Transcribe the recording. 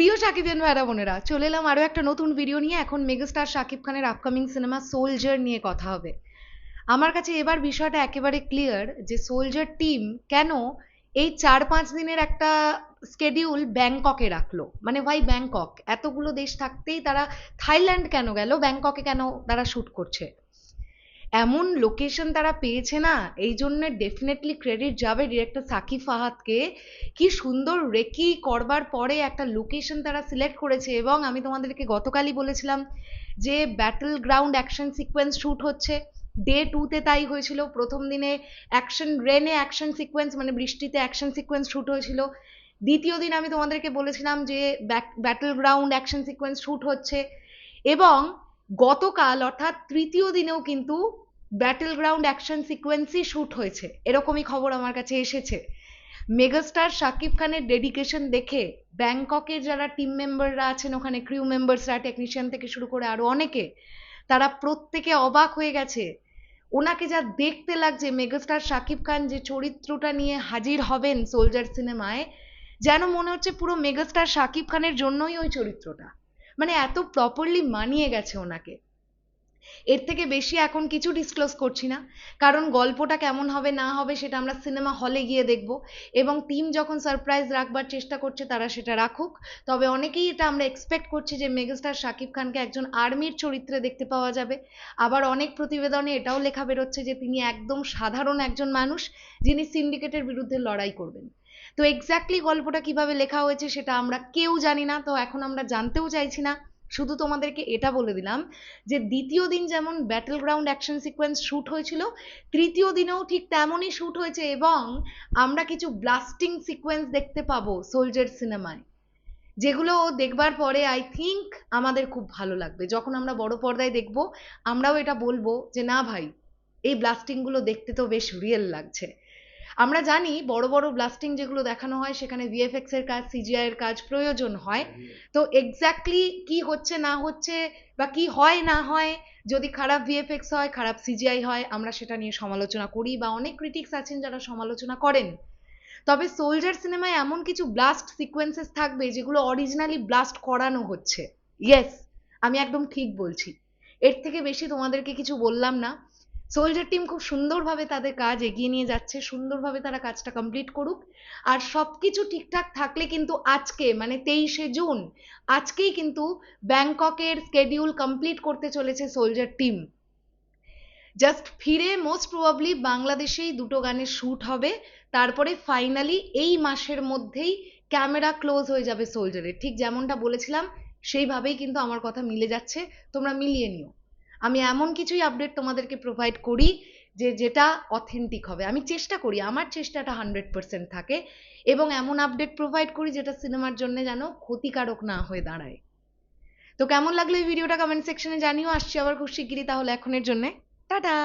প্রিয় শাকিবিয়ান ভাইরা বোনেরা, চলে এলাম আরো একটা নতুন ভিডিও নিয়ে। এখন মেগাস্টার শাকিব খানের আপকামিং সিনেমা সোলজার নিয়ে কথা হবে। আমার কাছে এবার বিষয়টা একেবারে ক্লিয়ার যে সোলজার টিম কেন এই 4-5 দিনের একটা স্কেডিউল ব্যাংককে রাখলো। মানে ভাই, ব্যাংকক এতগুলো দেশ থাকতেই তারা থাইল্যান্ড কেন গেল, ব্যাংককে কেন তারা শুট করছে? এমন লোকেশন তারা পেয়েছে না, এই জন্য ডেফিনেটলি ক্রেডিট যাবে ডিরেক্টর সাকিব ফাহাদকে। কি সুন্দর রেকি করবার পরে একটা লোকেশন তারা সিলেক্ট করেছে। এবং আমি তোমাদেরকে গতকালই বলেছিলাম যে battle ground action sequence shoot হচ্ছে। ডে 2-তে তাই হয়েছিল। প্রথম দিনে রেনে অ্যাকশন সিকোয়েন্স, মানে বৃষ্টিতে অ্যাকশন সিকোয়েন্স শ্যুট হয়েছিল। দ্বিতীয় দিন আমি তোমাদেরকে বলেছিলাম যে battle ground action sequence shoot হচ্ছে। এবং গতকাল অর্থাৎ তৃতীয় দিনেও কিন্তু ব্যাটল গ্রাউন্ড অ্যাকশন সিকোয়েন্সই শ্যুট হয়েছে, এরকমই খবর আমার কাছে এসেছে। মেগাস্টার শাকিব খানের ডেডিকেশন দেখে ব্যাংককের যারা টিম মেম্বাররা আছেন, ওখানে ক্রিউ মেম্বার্সরা, টেকনিশিয়ান থেকে শুরু করে আরো অনেকে, তারা প্রত্যেকে অবাক হয়ে গেছে। ওনাকে যা দেখতে লাগছে, মেগাস্টার শাকিব খান যে চরিত্রটা নিয়ে হাজির হবেন সোলজার সিনেমায়, যেন মনে হচ্ছে পুরো মেগাস্টার শাকিব খানের জন্যই ওই চরিত্রটা। মানে এত প্রপারলি মানিয়ে গেছে ওনাকে। এর থেকে বেশি এখন কিছু ডিসক্লোজ করছি না, কারণ গল্পটা কেমন হবে না হবে সেটা আমরা সিনেমা হলে গিয়ে দেখব। এবং টিম যখন সারপ্রাইজ রাখবার চেষ্টা করছে তারা সেটা রাখুক। তবে অনেকেই এটা আমরা এক্সপেক্ট করছি যে মেগাস্টার শাকিব খানকে একজন আর্মির চরিত্রে দেখতে পাওয়া যাবে। আবার অনেক প্রতিবেদনে এটাও লেখা বেরোচ্ছে যে তিনি একদম সাধারণ একজন মানুষ, যিনি সিন্ডিকেটের বিরুদ্ধে লড়াই করবেন। তো এক্স্যাক্টলি গল্পটা কিভাবে লেখা হয়েছে সেটা আমরা কেউ জানি না, তো এখন আমরা জানতেও চাইছি না। শুধু তোমাদেরকে এটা বলে দিলাম যে দ্বিতীয় দিন যেমন battle ground action sequence shoot হয়েছিল, তৃতীয় দিনেও ঠিক তেমনই শ্যুট হয়েছে। এবং আমরা কিছু ব্লাস্টিং সিকোয়েন্স দেখতে পাবো সোলজার সিনেমায়, যেগুলো দেখবার পরে আই থিঙ্ক আমাদের খুব ভালো লাগবে। যখন আমরা বড় পর্দায় দেখব, আমরাও এটা বলবো যে না ভাই, এই ব্লাস্টিংগুলো দেখতে তো বেশ রিয়েল লাগছে। আমরা জানি বড় বড় ব্লাস্টিং যেগুলো দেখানো হয় সেখানে ভিএফএক্স এর কাজ, সিজিআই এর কাজ প্রয়োজন হয়। তো এক্স্যাক্টলি কি হচ্ছে না হচ্ছে বা কি হয় না হয়, যদি খারাপ ভিএফএক্স হয়, খারাপ সিজিআই হয়, আমরা সেটা নিয়ে সমালোচনা করি বা অনেক ক্রিটিক্স আছেন যারা সমালোচনা করেন। তবে সোলজার সিনেমায় এমন কিছু ব্লাস্ট সিকোয়েন্সেস থাকবে যেগুলো অরিজিনালি ব্লাস্ট করানো হচ্ছে। ইয়েস, আমি একদম ঠিক বলছি। এর থেকে বেশি তোমাদেরকে কিছু বললাম না। সোলজার টিম খুব সুন্দরভাবে তাদের কাজ এগিয়ে নিয়ে যাচ্ছে, সুন্দরভাবে তারা কাজটা কমপ্লিট করুক। আর সবকিছু ঠিকঠাক থাকলে কিন্তু আজকে, মানে 23শে জুন, আজকেই কিন্তু ব্যাংককের স্কেডিউল কমপ্লিট করতে চলেছে সোলজার টিম। জাস্ট ফিরে মোস্ট প্রবাবলি বাংলাদেশেই দুটো গানের শ্যুট হবে। তারপরে ফাইনালি এই মাসের মধ্যেই ক্যামেরা ক্লোজ হয়ে যাবে সোলজারের। ঠিক যেমনটা বলেছিলাম সেইভাবেই কিন্তু আমার কথা মিলে যাচ্ছে, তোমরা মিলিয়ে নিও। আমি এমন কিছুই আপডেট তোমাদেরকে প্রোভাইড করি যেটা অথেন্টিক হবে। আমি চেষ্টা করি, আমার চেষ্টাটা 100% থাকে, এবং এমন আপডেট প্রোভাইড করি যেটা সিনেমার জন্য যেন ক্ষতিকারক না হয়ে দাঁড়ায়। তো কেমন লাগলো এই ভিডিওটা কমেন্ট সেকশনে জানিও। আসছি আবার খুব শিগগিরই, তাহলে এখনের জন্য টাটা।